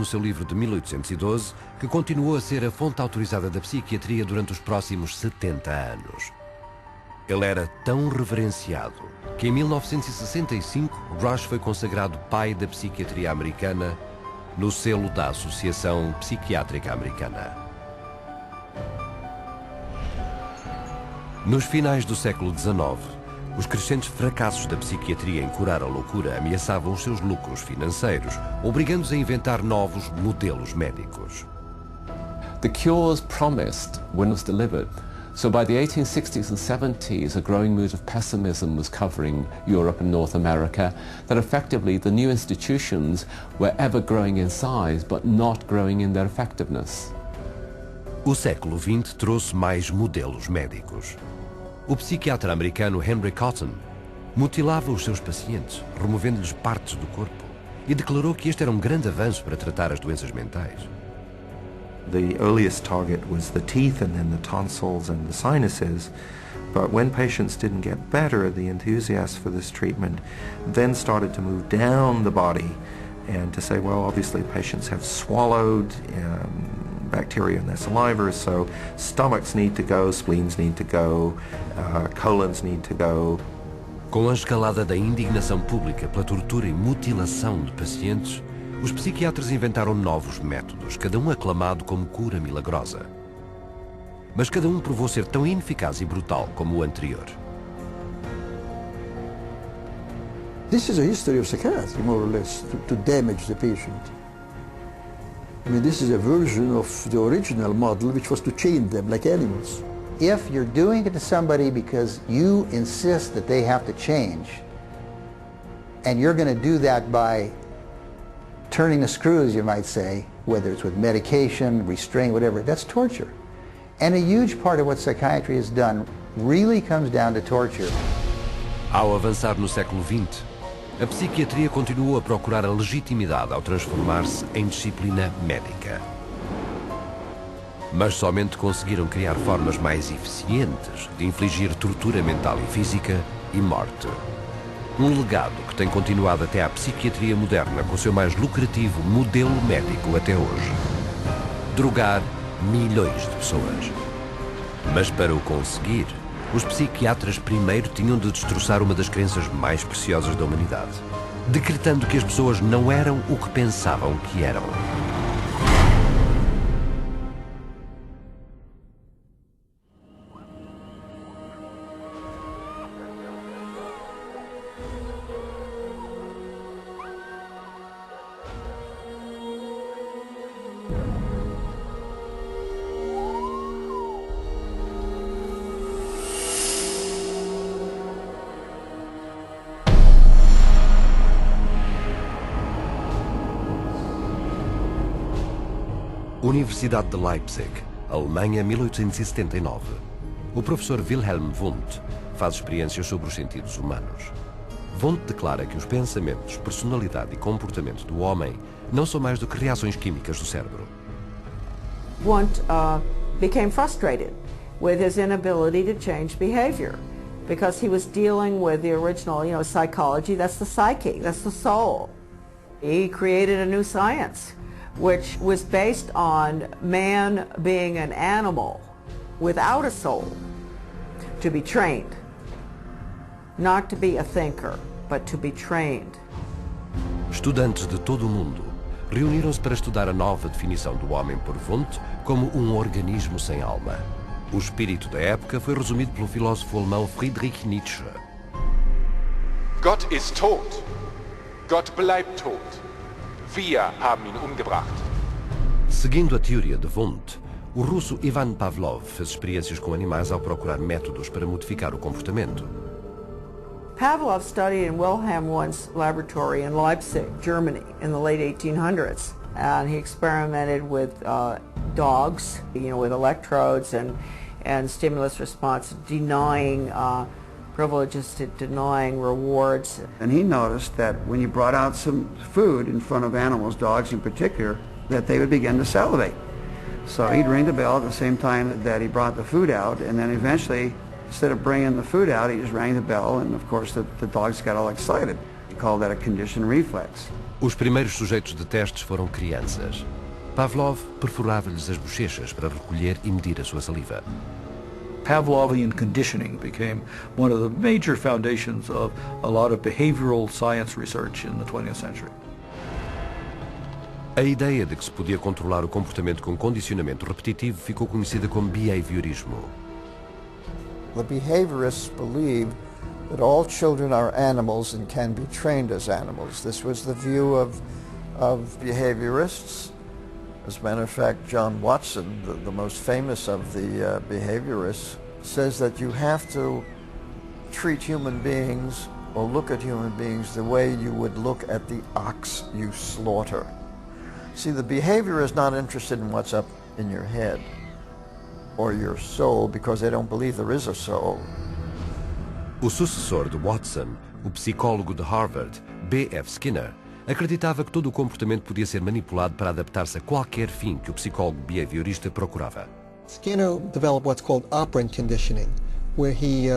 seu livro de 1812, que continuou a ser a fonte autorizada da psiquiatria durante os próximos 70 anos. Ele era tão reverenciado que em 1965 Rush foi consagrado pai da psiquiatria americana no selo da Associação Psiquiátrica Americana. Nos finais do século XIX, os crescentes fracassos da psiquiatria em curar a loucura ameaçavam os seus lucros financeiros, obrigando-os a inventar novos modelos médicos. The cures promised were not delivered. So by the 1860s and 70s, a growing mood of pessimism was covering Europe and North America, that effectively the new institutions were ever growing in size, but not growing in their effectiveness. O século XX trouxe mais modelos médicos. O psiquiatra americano Henry Cotton mutilava os seus pacientes, removendo-lhes partes do corpo, e declarou que este era um grande avanço para tratar as doenças mentais. The earliest target was the teeth and then the tonsils and the sinuses. But when patients didn't get better, the enthusiasts for this treatment then started to move down the body and to say, well, obviously patients have swallowed bacteria in their saliva, so stomachs need to go, spleens need to go, colons need to go. Com a escalada da indignação pública pela tortura e mutilação de pacientes, os psiquiatras inventaram novos métodos, cada um aclamado como cura milagrosa. Mas cada um provou ser tão ineficaz e brutal como o anterior. This is a history of psychiatry, more or less, to damage the patient. I mean, this is a version of the original model, which was to chain them like animals. If you're doing it to somebody because you insist that they have to change, and you're going to do that by turning the screws, you might say, whether it's with medication, restraint, whatever, that's torture. And a huge part of what psychiatry has done really comes down to torture. Ao avançar no século XX, a psiquiatria continuou a procurar a legitimidade ao transformar-se em disciplina médica. Mas somente conseguiram criar formas mais eficientes de infligir tortura mental e física e morte. Um legado que tem continuado até à psiquiatria moderna com o seu mais lucrativo modelo médico até hoje. Drogar milhões de pessoas. Mas para o conseguir, os psiquiatras primeiro tinham de destroçar uma das crenças mais preciosas da humanidade, decretando que as pessoas não eram o que pensavam que eram. Universidade de Leipzig, Alemanha, 1879. O professor Wilhelm Wundt faz experiências sobre os sentidos humanos. Wundt declara que os pensamentos, personalidade e comportamento do homem não são mais do que reações químicas do cérebro. Wundt became frustrated with his inability to change behavior because he was dealing with the original, psychology. That's the psyche, that's the soul. He created a new science, which was based on man being an animal without a soul, to be trained. Not to be a thinker, but to be trained. Estudantes de todo o mundo reuniram-se para estudar a nova definição do homem por Wundt como um organismo sem alma. O espírito da época foi resumido pelo filósofo alemão Friedrich Nietzsche. Gott ist tot. Gott bleibt tot. Wir haben ihn umgebracht. Seguindo a teoria de Wundt, o russo Ivan Pavlov fez experiências com animais ao procurar métodos para modificar o comportamento. Pavlov studied in Wilhelm Wundt's laboratory in Leipzig, Germany, in the late 1800s. And he experimented with dogs, with electrodes and stimulus response, denying privileges, denying rewards. And he noticed that when you brought out some food in front of animals, dogs in particular, that they would begin to salivate. So he'd ring the bell at the same time that he brought the food out, and then eventually, instead of bringing the food out, he just rang the bell, and of course the dogs got all excited. He called that a conditioned reflex. Os primeiros sujeitos de testes foram crianças. Pavlov perfurava-lhes as bochechas para recolher e medir a sua saliva. Pavlovian conditioning became one of the major foundations of a lot of behavioral science research in the 20th century. A ideia de que se podia controlar o comportamento com condicionamento repetitivo ficou conhecida como behaviorismo. The behaviorists believe that all children are animals and can be trained as animals. This was the view of behaviorists. As a matter of fact, John Watson, the most famous of the behaviorists, says that you have to treat human beings or look at human beings the way you would look at the ox you slaughter. See, the behavior is not interested in what's up in your head or your soul because they don't believe there is a soul. O sucessor de Watson, o psicólogo de Harvard, B.F. Skinner, acreditava que todo o comportamento podia ser manipulado para adaptar-se a qualquer fim que o psicólogo behaviorista procurava. Skinner developed what's called operant conditioning, where he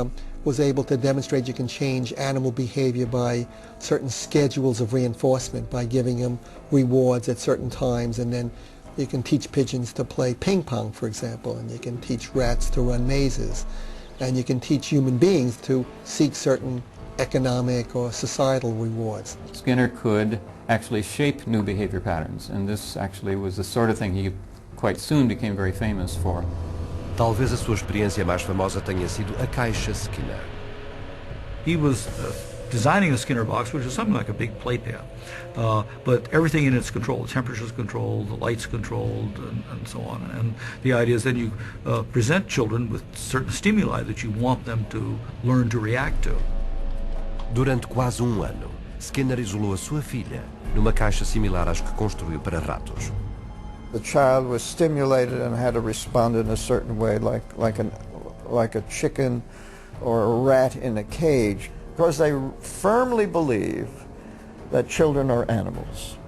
was able to demonstrate you can change animal behavior by certain schedules of reinforcement, by giving them rewards at certain times, and then you can teach pigeons to play ping pong, for example, and you can teach rats to run mazes, and you can teach human beings to seek certain economic or societal rewards. Skinner could actually shape new behavior patterns, and this actually was the sort of thing he quite soon became very famous for. Talvez a sua experiência mais famosa tenha sido a caixa Skinner. He was designing a Skinner box, which is something like a big playpen, but everything in it's controlled. The temperature's controlled, the light's controlled, and so on. And the idea is then you present children with certain stimuli that you want them to learn to react to. Durante quase um ano, Skinner isolou a sua filha numa caixa similar às que construiu para ratos. The child was stimulated and had to respond in a certain way, like a chicken or a rat in a cage, because they firmly believe that children are animals.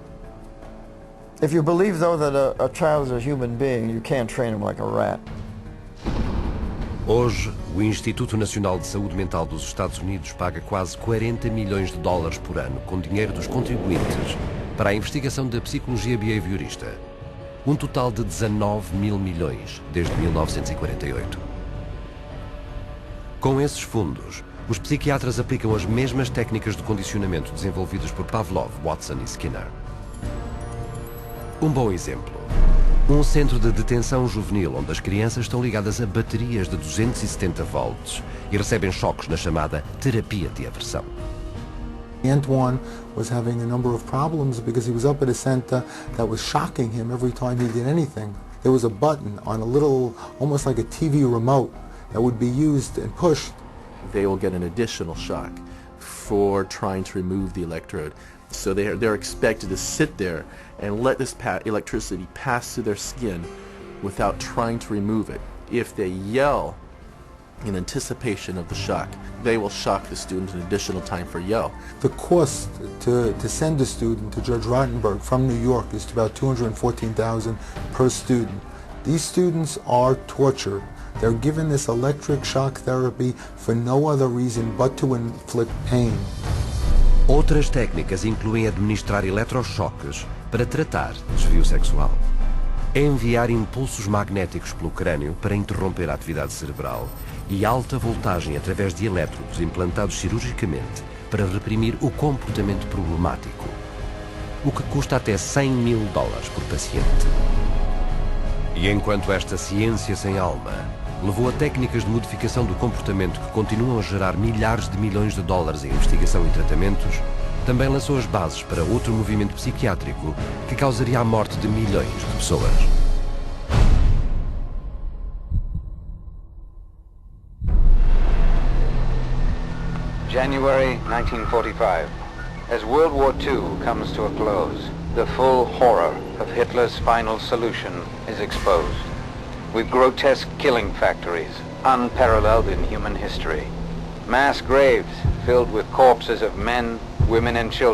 If you believe, though, that a child is a human being, you can't train him like a rat. Hoje, o Instituto Nacional de Saúde Mental dos Estados Unidos paga quase 40 milhões de dólares por ano com dinheiro dos contribuintes para a investigação da psicologia behaviorista. Um total de 19 mil milhões desde 1948. Com esses fundos, os psiquiatras aplicam as mesmas técnicas de condicionamento desenvolvidas por Pavlov, Watson e Skinner. Um bom exemplo. Um centro de detenção juvenil onde as crianças estão ligadas a baterias de 270 volts e recebem choques na chamada terapia de aversão. Antoine was having a number of problems because he was up at a center that was shocking him every time he did anything. There was a button on a little, almost like a TV remote, that would be used and pushed. They will get an additional shock for trying to remove the electrode. So they're expected to sit there and let this electricity pass through their skin without trying to remove it. If they yell in anticipation of the shock, they will shock the student an additional time for yell. The cost to send a student to Judge Rottenberg from New York is about $214,000 per student. These students are tortured. They're given this electric shock therapy for no other reason but to inflict pain. Outras técnicas incluem administrar eletrochoques para tratar desvio sexual, enviar impulsos magnéticos pelo crânio para interromper a atividade cerebral e alta voltagem através de elétrodos implantados cirurgicamente para reprimir o comportamento problemático, o que custa até $100 mil por paciente. E enquanto esta ciência sem alma levou a técnicas de modificação do comportamento que continuam a gerar milhares de milhões de dólares em investigação e tratamentos, também lançou as bases para outro movimento psiquiátrico que causaria a morte de milhões de pessoas. January 1945. As World War II comes to a close, the full horror of Hitler's final solution is exposed, with grotesque killing factories unparalleled in human history, mass graves filled with corpses of men, women and children.